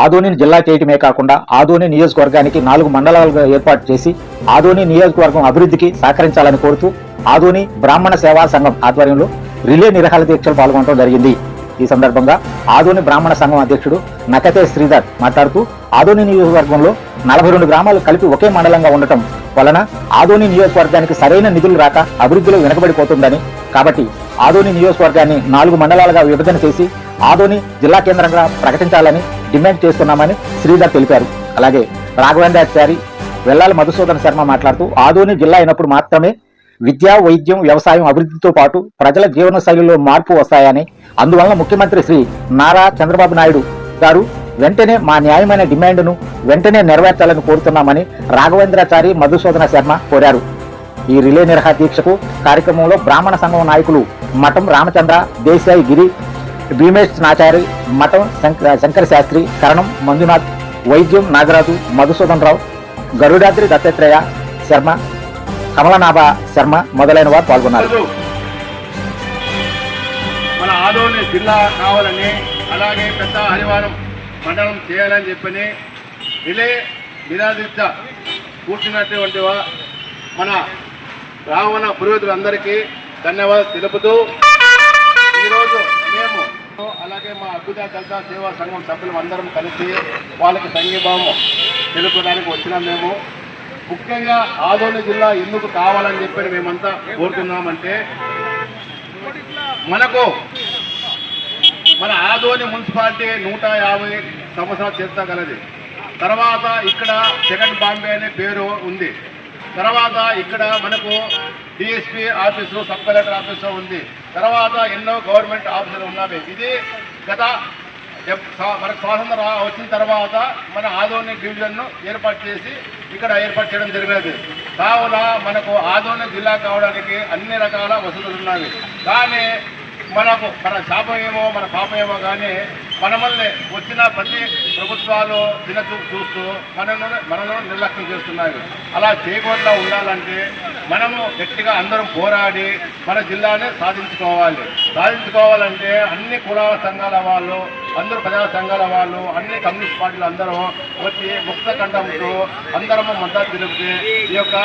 ఆదోనిని జిల్లా చేయటమే కాకుండా ఆదోని నియోజకవర్గానికి 4 మండలాలుగా ఏర్పాటు చేసి ఆదోని నియోజకవర్గం అభివృద్ధికి సహకరించాలని కోరుతూ ఆదోని బ్రాహ్మణ సేవా సంఘం ఆధ్వర్యంలో రిలే నిరాహార దీక్షలు పాల్గొనడం జరిగింది. ఈ సందర్భంగా ఆదోని బ్రాహ్మణ సంఘం అధ్యక్షుడు నకతే శ్రీధర్ మాట్లాడుతూ ఆదోని నియోజకవర్గంలో 42 గ్రామాలు కలిపి ఒకే మండలంగా ఉండటం వలన ఆదోని నియోజకవర్గానికి సరైన నిధులు రాక అభివృద్ధిలో వెనుకబడిపోతుందని, కాబట్టి ఆదోని నియోజకవర్గాన్ని 4 మండలాలుగా విభజన చేసి ఆదోని జిల్లా కేంద్రంగా ప్రకటించాలని డిమాండ్ చేస్తున్నామని శ్రీధర్ తెలిపారు. అలాగే రాఘవేంద్రాచారి, వెల్లాల మధుసూదన శర్మ మాట్లాడుతూ ఆదోని జిల్లా అయినప్పుడు మాత్రమే విద్య, వైద్యం, వ్యవసాయం అభివృద్ధితో పాటు ప్రజల జీవన శైలిలో మార్పు వస్తాయని, అందువలన ముఖ్యమంత్రి శ్రీ నారా చంద్రబాబు నాయుడు గారు వెంటనే మా న్యాయమైన డిమాండ్ను వెంటనే నెరవేర్చాలని కోరుతున్నామని రాఘవేంద్రాచారి, మధుసూదన శర్మ కోరారు. ఈ రిలే నిరాహార దీక్షకు కార్యక్రమంలో బ్రాహ్మణ సంఘం నాయకులు మఠం రామచంద్ర, దేశాయి గిరి, భీమేష్ నాచారి, మఠం శంకర శాస్త్రి, కరణం మంజునాథ్, వైద్యం నాగరాజు, మధుసూదన్ రావు, గరుడాద్రి దత్తాత్రేయ శర్మ, కమలనాభ శర్మ మొదలైన వారు పాల్గొన్నారు. మన ఆదోని జిల్లా కావాలని, అలాగే పెద్ద హరివారం మండలం చేయాలని చెప్పని రిలే నిరాదీక్ష కూర్చున్నటువంటి మన రావణ పురోహితులందరికీ ధన్యవాదాలు తెలుపుతూ ఈరోజు మేము అలాగే మా అద్భుత దళిత సేవా సంఘం సభ్యులు అందరం కలిసి వాళ్ళకి సంఘీభావం తెలుపడానికి వచ్చినాం. మేము ముఖ్యంగా ఆదోని జిల్లా ఎందుకు కావాలని చెప్పి మేమంతా కోరుతున్నామంటే, మన ఆదోని మున్సిపాలిటీ 150 సంవత్సరాలు చేస్తా కలది. తర్వాత ఇక్కడ సెకండ్ బాంబే అనే పేరు ఉంది. తర్వాత ఇక్కడ మనకు DSP office, sub collector office ఉంది. తర్వాత ఎన్నో గవర్నమెంట్ ఆఫీసులు ఉన్నవి. ఇది గత మనకు స్వాతంత్రం వచ్చిన తర్వాత మన ఆదోని డివిజన్ను ఏర్పాటు చేసి ఇక్కడ ఏర్పాటు చేయడం జరిగినది. కావున మనకు ఆదోని జిల్లా కావడానికి అన్ని రకాల వసతులు ఉన్నవి. కానీ మనకు మన శాపమేమో మన పాపమేమో కానీ మనల్ని వచ్చిన ప్రతి ప్రభుత్వాలు చిన్నచూపు చూస్తూ మనను నిర్లక్ష్యం చేస్తున్నాయి. అలా చేయకుండా ఉండాలంటే మనము గట్టిగా అందరం పోరాడి మన జిల్లాని సాధించుకోవాలంటే అన్ని కులాల సంఘాల వాళ్ళు, అందరూ ప్రజా సంఘాల వాళ్ళు, అన్ని కమ్యూనిస్ట్ పార్టీలు అందరూ వచ్చి ముక్త కంఠంతో అందరము మద్దతు తెలిపితే ఈ యొక్క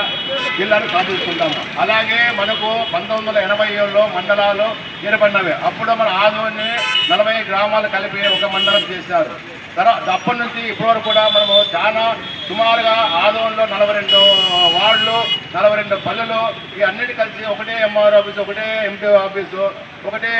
జిల్లాను సాధించుకుంటాము. అలాగే మనకు 1987లో మండలాలు ఏర్పడినవి. అప్పుడు మన ఆదోని 40 గ్రామాలు కలిపి ఒక మండలం చేశారు. తర్వాత అప్పటి నుంచి ఇప్పటి వరకు కూడా మనము చాలా సుమారుగా ఆదోన్లో 42 వార్డులు, 42 పల్లెలు, ఈ అన్నిటి కలిసి ఒకటే ఎంఆర్ ఆఫీసు, ఒకటే ఎంపీ ఆఫీసు, ఒకటే